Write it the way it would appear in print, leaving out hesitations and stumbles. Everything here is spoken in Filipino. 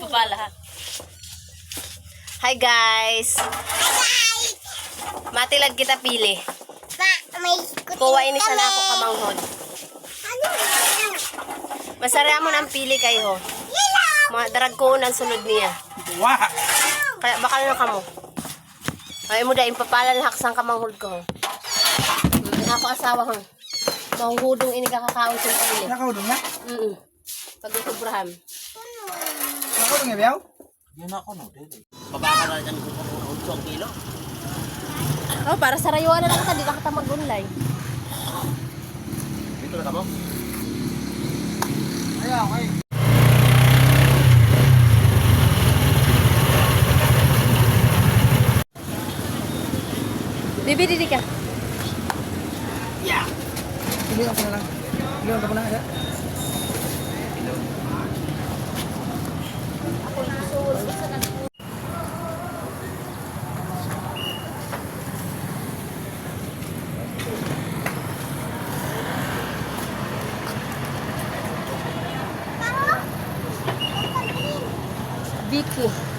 Babala ha. Hi guys. Matilag kita pili. May Kuha ini sana ako kamanghod. Ano? Masarya mo ng pili kayo. Madarag ko unang sunod niya. Wah! Kaya bakal na kamo. Ay mo dahil papalan haksang kamanghod ko. Ako asawa ko. Mahuhudong ini kakakaon sa pili. Nakaudong na? Pag-utubrahan. Nakaudong nga biyaw? Yun ako no, dili. Babaka na dyan kung 1 kilo. Oh, para sa rayuan na lang ka, di na kita mag-online. Dito na mo? Ayaw, okay. Bibi, didi ka. Iliwan ko na lang. Iliwan ka po na. Vicky.